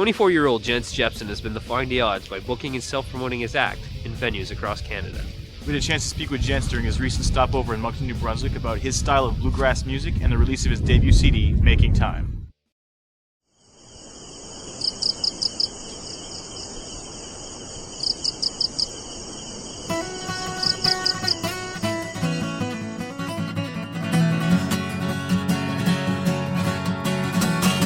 24-year-old Jens Jeppesen has been defying the odds by booking and self-promoting his act in venues across Canada. We had a chance to speak with Jens during his recent stopover in Moncton, New Brunswick about his style of bluegrass music and the release of his debut CD, Making Time.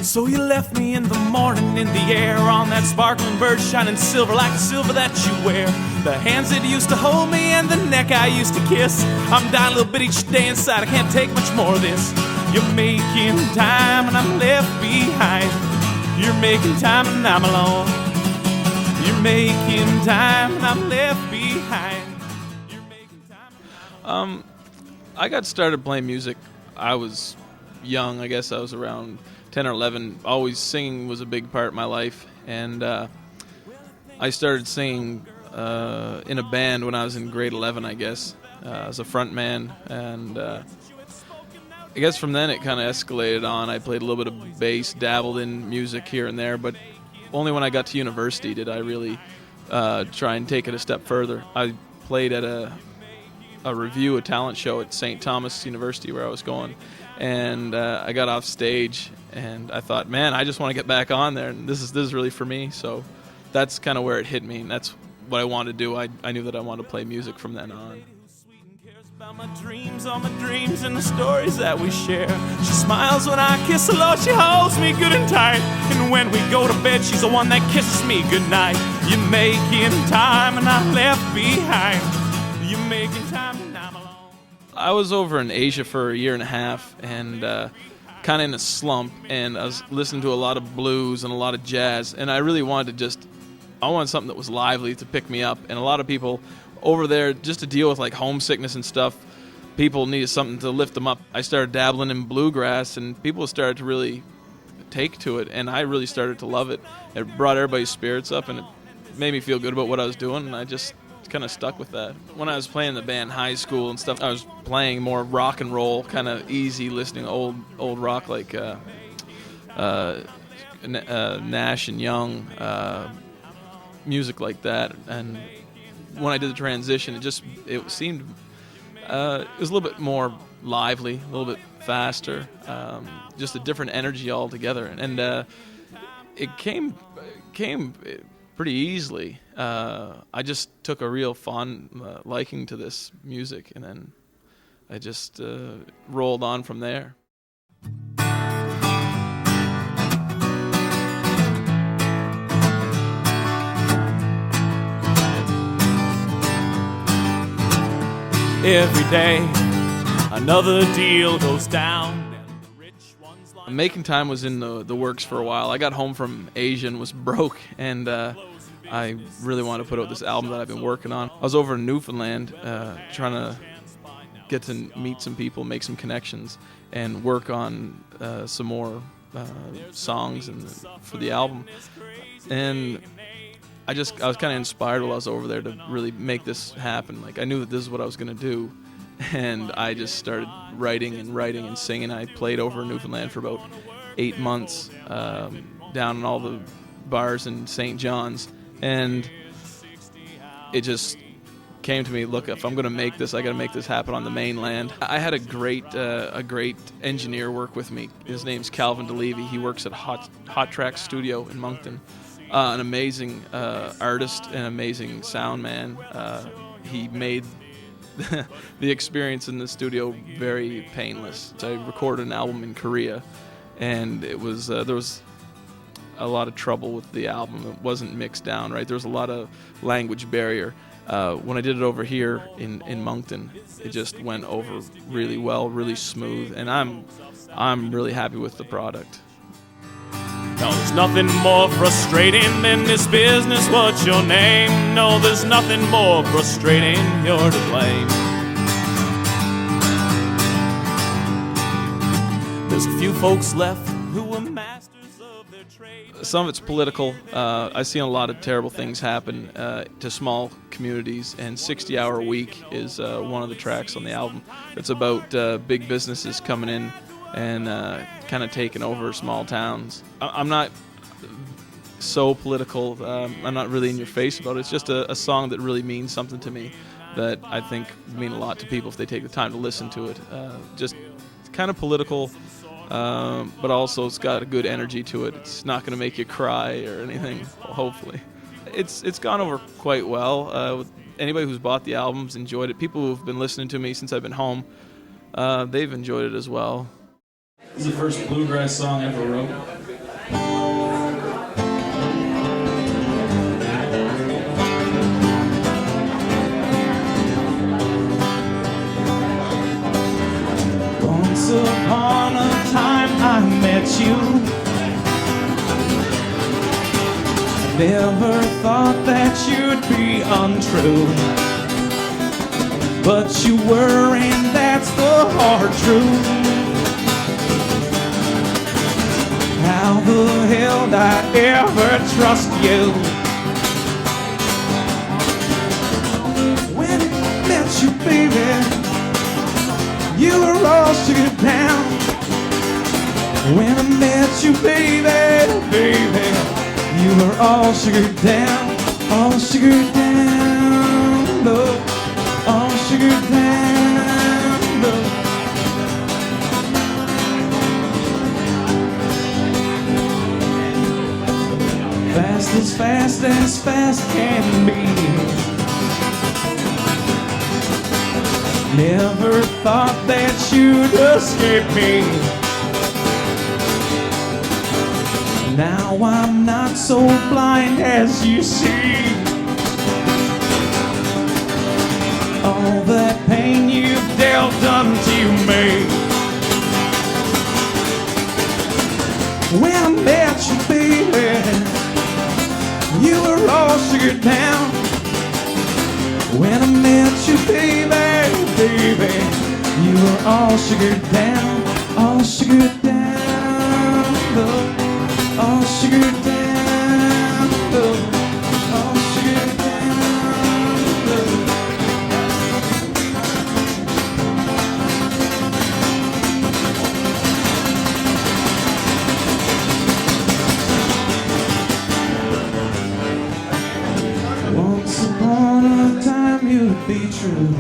So you left me in the morning in the air on that sparkling bird shining silver like the silver that you wear. The hands that used to hold me and the neck I used to kiss. I'm dying a little bit each day inside, I can't take much more of this. You're making time and I'm left behind. You're making time and I'm alone. You're making time and I'm left behind. You're making time. I got started playing music. I was young, I guess I was around 10 or 11. Always singing was a big part of my life, and I started singing in a band when I was in grade 11, I guess, as a front man, and I guess from then it kind of escalated on. I played a little bit of bass, dabbled in music here and there, but only when I got to university did I really try and take it a step further. I played at a talent show at St. Thomas University where I was going, and I got off stage and I thought, man, I just want to get back on there, and this is really for me. So that's kind of where it hit me, and that's what I wanted to do. I knew that I wanted to play music from then on. About my dreams, all my dreams and the stories that we share. She smiles when I kiss her, Lord, she holds me good and tight. And when we go to bed, she's the one that kisses me goodnight. You're making time and I'm left behind. You're making time and I'm alone. I was over in Asia for a year and a half, and kind of in a slump, and I was listening to a lot of blues and a lot of jazz, and I really wanted I wanted something that was lively to pick me up. And a lot of people over there, just to deal with like homesickness and stuff, people needed something to lift them up. I started dabbling in bluegrass, and people started to really take to it, and I really started to love it. It brought everybody's spirits up, and it made me feel good about what I was doing, and I just kind of stuck with that. When I was playing the band high school and stuff, I was playing more rock and roll, kind of easy listening, old rock like Nash and Young, music like that. And when I did the transition, it seemed it was a little bit more lively, a little bit faster, just a different energy altogether, and it came pretty easily. I just took a real fond liking to this music, and then I just rolled on from there. Every day, another deal goes down. Making Time was in the works for a while. I got home from Asia and was broke, and I really wanted to put out this album that I've been working on. I was over in Newfoundland trying to get to meet some people, make some connections, and work on some more songs for the album. And I was kind of inspired while I was over there to really make this happen. Like, I knew that this is what I was going to do, and I just started writing and singing. I played over in Newfoundland for about 8 months, down in all the bars in St. John's, and it just came to me, look, if I'm going to make this, I got to make this happen on the mainland. I had a great engineer work with me. His name's Calvin DeLevy. He works at Hot Track Studio in Moncton. An amazing artist and amazing sound man. He made the experience in the studio very painless. I recorded an album in Korea, and it was there was a lot of trouble with the album. It wasn't mixed down right. There was a lot of language barrier. When I did it over here in Moncton, it just went over really well, really smooth, and I'm really happy with the product. No, there's nothing more frustrating than this business. What's your name? No, there's nothing more frustrating. You're to blame. There's a few folks left who were masters of their trade. Some of it's political. I've seen a lot of terrible things happen to small communities, and 60-Hour Week is one of the tracks on the album. It's about big businesses coming in and kind of taking over small towns. I'm not so political. I'm not really in your face about it. It's just a song that really means something to me, that I think mean a lot to people if they take the time to listen to it. Just it's kind of political, but also it's got a good energy to it. It's not going to make you cry or anything, hopefully. It's gone over quite well. Anybody who's bought the albums enjoyed it. People who've been listening to me since I've been home, they've enjoyed it as well. This is the first bluegrass song I ever wrote. Once upon a time I met you. Never thought that you'd be untrue, but you were, and that's the hard truth. How the hell did I ever trust you? When I met you, baby, you were all sugared down. When I met you, baby, you were all sugared down, all sugared down, love, all sugared down, love. Fast as fast can be. Never thought that you'd escape me. Now I'm not so blind as you see. All that pain you've dealt unto me. When I met you, baby, you were all sugared down. When I met you, baby, you were all sugared down, all sugared down, love. All sugared down, love. All sugared down, love. Once upon a time you'd be true.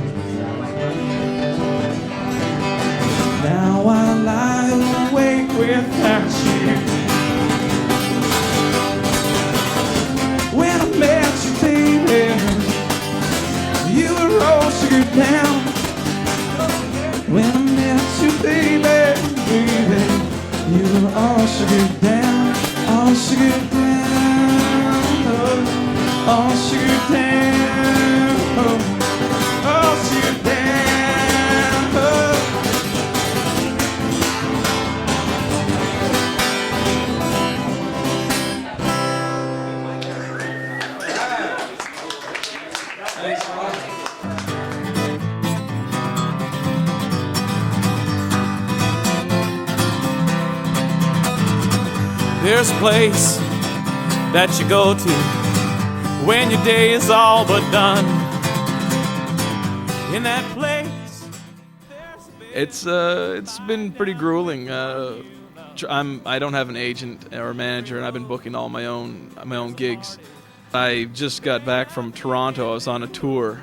Now I lie awake without you. When I met you, baby, you were all sugared down. When I met you, baby, you were all sugared down, all sugared down, oh, all sugared down, oh, all sugared down, oh. There's a place that you go to when your day is all but done. In that place, It's been pretty grueling. I don't have an agent or a manager, and I've been booking all my own gigs. I just got back from Toronto. I was on a tour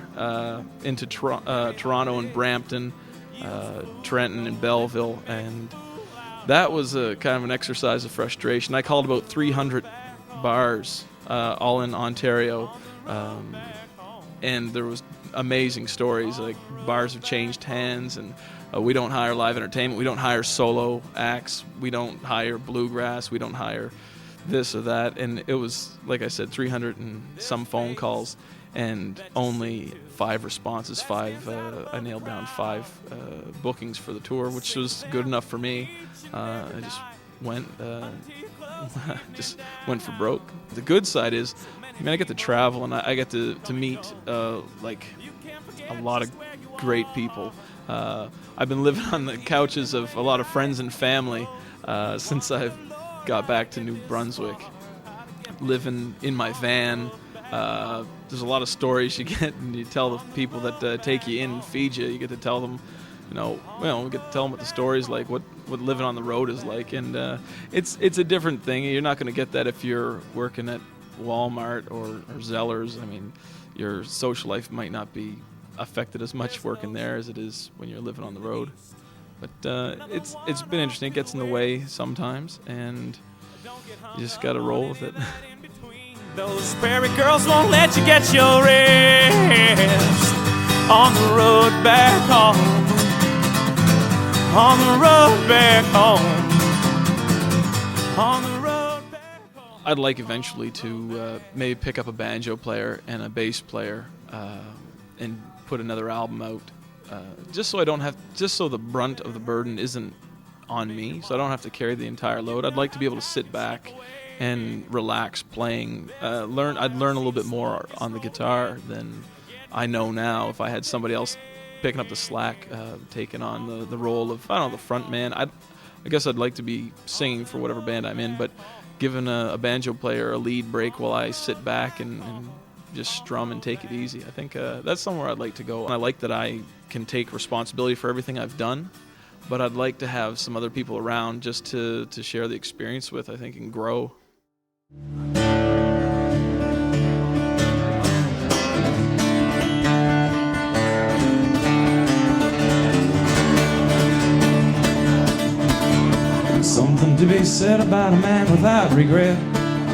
into Toronto and Brampton, Trenton and Belleville, and that was a kind of an exercise of frustration. I called about 300 bars, all in Ontario, and there was amazing stories. Like, bars have changed hands, and we don't hire live entertainment. We don't hire solo acts. We don't hire bluegrass. We don't hire this or that. And it was, like I said, 300 and some phone calls, and only 5 responses. I nailed down 5 bookings for the tour, which was good enough for me. I just went for broke. The good side is, I get to travel, and I get to meet like a lot of great people. I've been living on the couches of a lot of friends and family since I've got back to New Brunswick. Living in my van. There's a lot of stories you get, and you tell the people that take you in and feed you. You get to tell them we get to tell them what the story's like, what living on the road is like, and it's a different thing. You're not going to get that if you're working at Walmart or Zellers. I mean, your social life might not be affected as much working there as it is when you're living on the road. But it's been interesting. It gets in the way sometimes, and you just got to roll with it. Those prairie girls won't let you get your rest on the road back home. On the road back home. On the road back home. I'd like eventually to maybe pick up a banjo player and a bass player and put another album out, just so the brunt of the burden isn't on me, so I don't have to carry the entire load. I'd like to be able to sit back and relax playing. I'd learn a little bit more on the guitar than I know now. If I had somebody else picking up the slack, taking on the role of, I don't know, the front man. I guess I'd like to be singing for whatever band I'm in, but giving a banjo player a lead break while I sit back and just strum and take it easy. I think that's somewhere I'd like to go. And I like that I can take responsibility for everything I've done, but I'd like to have some other people around just to share the experience with, I think, and grow. Something to be said about a man without regret.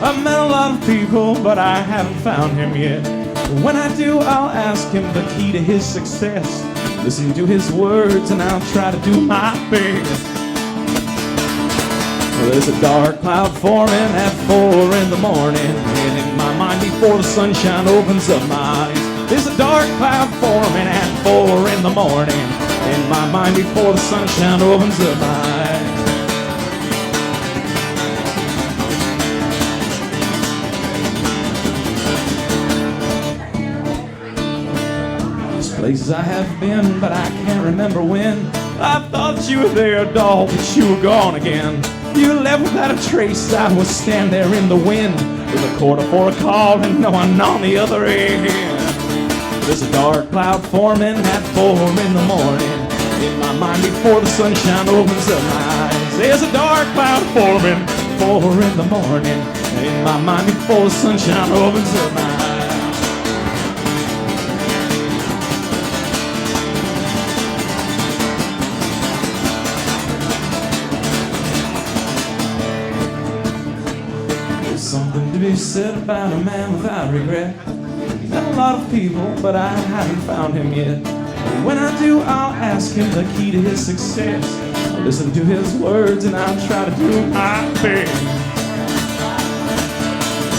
I've met a lot of people, but I haven't found him yet. When I do, I'll ask him the key to his success. Listen to his words and I'll try to do my best. Well, there's a dark cloud forming at 4 in the morning, and in my mind before the sunshine opens up my eyes. There's a dark cloud forming at 4 in the morning, in my mind before the sunshine opens up my eyes. Places I have been, but I can't remember when. I thought you were there, doll, but you were gone again. You left without a trace. I was stand there in the wind with a quarter for a call and no one on the other end. There's a dark cloud forming at 4 in the morning, in my mind before the sunshine opens up my eyes. There's a dark cloud forming 4 in the morning, in my mind before the sunshine opens up my eyes. Something to be said about a man without regret. Met a lot of people, but I haven't found him yet. When I do, I'll ask him the key to his success. I'll listen to his words and I'll try to do my best.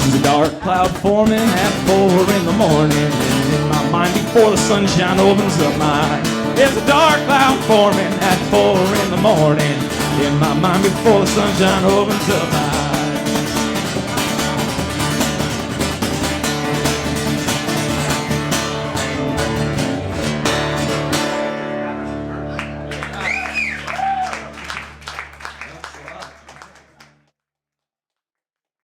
There's a dark cloud forming at 4 in the morning, and in my mind before the sunshine opens up my eyes. There's a dark cloud forming at 4 in the morning, in my mind before the sunshine opens up my eyes.